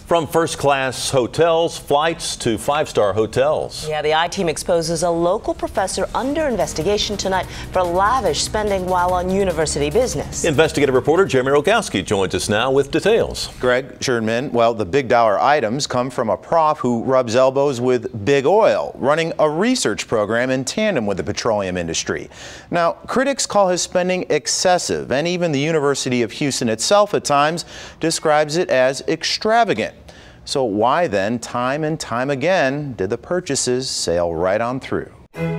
From first-class hotels, flights to five-star hotels. Yeah, the I-Team exposes a local professor under investigation tonight for lavish spending while on university business. Investigative reporter Jeremy Rogalski joins us now with details. Greg Sherman, well, the big dollar items come from a prof who rubs elbows with big oil, running a research program in tandem with the petroleum industry. Now, critics call his spending excessive, and even the University of Houston itself at times describes it as extravagant. So why then, time and time again, did the purchases sail right on through? From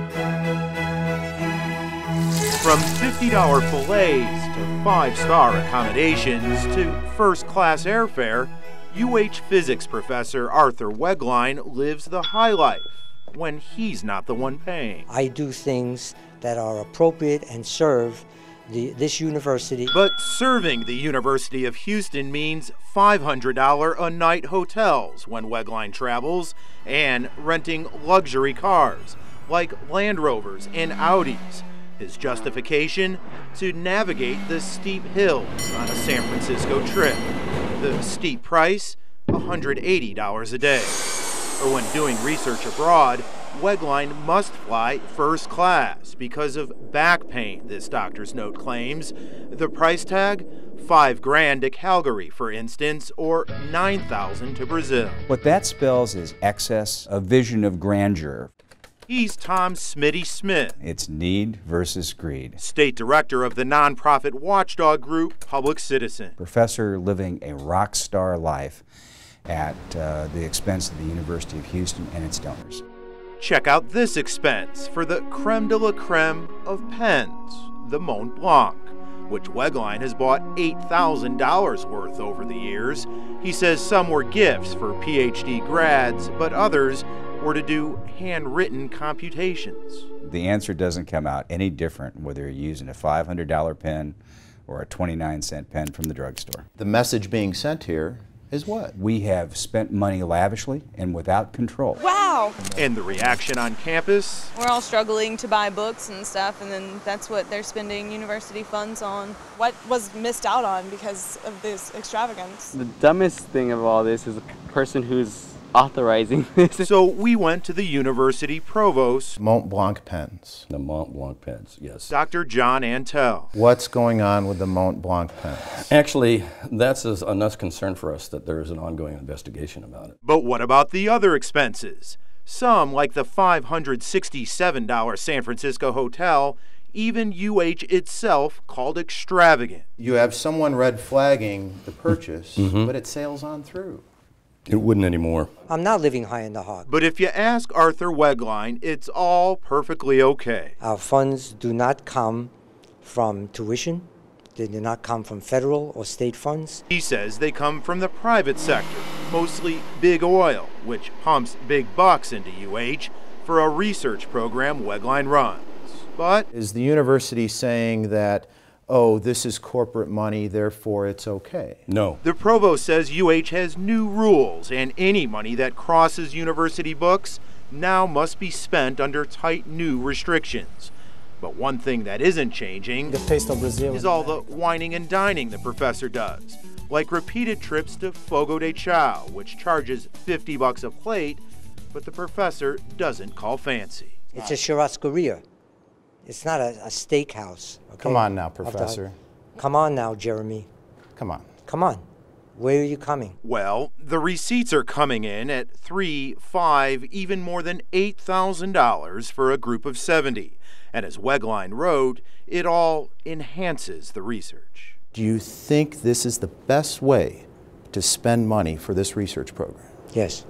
$50 fillets to five-star accommodations to first-class airfare, UH physics professor Arthur Wegline lives the high life when he's not the one paying. I do things that are appropriate and serve this university. But serving the University of Houston means $500 a night hotels when Wegline travels and renting luxury cars like Land Rovers and Audis. His justification? To navigate the steep hills on a San Francisco trip. The steep price? $180 a day. Or when doing research abroad, Wegline must fly first class because of back pain, this doctor's note claims. The price tag? $5,000 to Calgary, for instance, or $9,000 to Brazil. What that spells is excess, a vision of grandeur. He's Tom Smitty Smith. It's need versus greed. State director of the nonprofit watchdog group Public Citizen. Professor living a rock star life at the expense of the University of Houston and its donors. Check out this expense for the creme de la creme of pens, the Mont Blanc, which Wegline has bought $8,000 worth over the years. He says some were gifts for PhD grads, but others were to do handwritten computations. The answer doesn't come out any different whether you're using a $500 pen or a 29-cent pen from the drugstore. The message being sent here is what? We have spent money lavishly and without control. Wow! And the reaction on campus? We're all struggling to buy books and stuff, and then that's what they're spending university funds on. What was missed out on because of this extravagance? The dumbest thing of all this is the person who's authorizing this. So we went to the university provost. Mont Blanc pens. The Mont Blanc pens, yes. Dr. John Antel. What's going on with the Mont Blanc pens? Actually, that's enough concern for us that there is an ongoing investigation about it. But what about the other expenses? Some, like the $567 San Francisco hotel, even UH itself called extravagant. You have someone red flagging the purchase, but it sails on through. It wouldn't anymore. I'm not living high in the hog. But if you ask Arthur Wegline, it's all perfectly okay. Our funds do not come from tuition. They do not come from federal or state funds. He says they come from the private sector, mostly big oil, which pumps big bucks into UH for a research program Wegline runs. But is the university saying that, oh, this is corporate money, therefore it's okay? No. The provost says UH has new rules, and any money that crosses university books now must be spent under tight new restrictions. But one thing that isn't changing is all the whining and dining the professor does, like repeated trips to Fogo de Chao, which charges $50 a plate, but the professor doesn't call fancy. It's a churrascaria. It's not a steakhouse. Okay? Come on now, Professor. Come on now, Jeremy. Come on. Come on. Where are you coming? Well, the receipts are coming in at $3,000, $5,000, even more than $8,000 for a group of 70. And as Wegline wrote, it all enhances the research. Do you think this is the best way to spend money for this research program? Yes.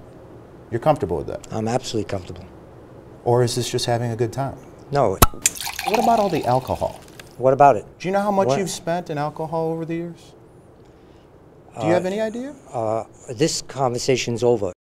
You're comfortable with that? I'm absolutely comfortable. Or is this just having a good time? No. What about all the alcohol? What about it? Do you know how much you've spent in alcohol over the years? Do you have any idea? This conversation's over.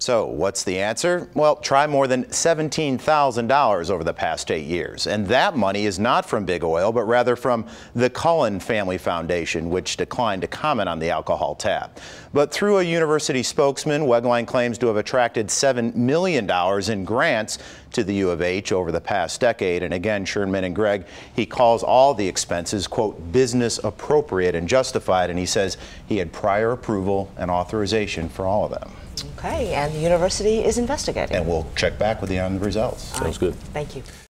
So what's the answer? Well, try more than $17,000 over the past 8 years. And that money is not from Big Oil, but rather from the Cullen Family Foundation, which declined to comment on the alcohol tab. But through a university spokesman, Wegline claims to have attracted $7 million in grants to the U of H over the past decade. And again, Sherman and Greg, he calls all the expenses, quote, business appropriate and justified. And he says he had prior approval and authorization for all of them. Okay, and the university is investigating. And we'll check back with you on the results. Sounds good. Thank you.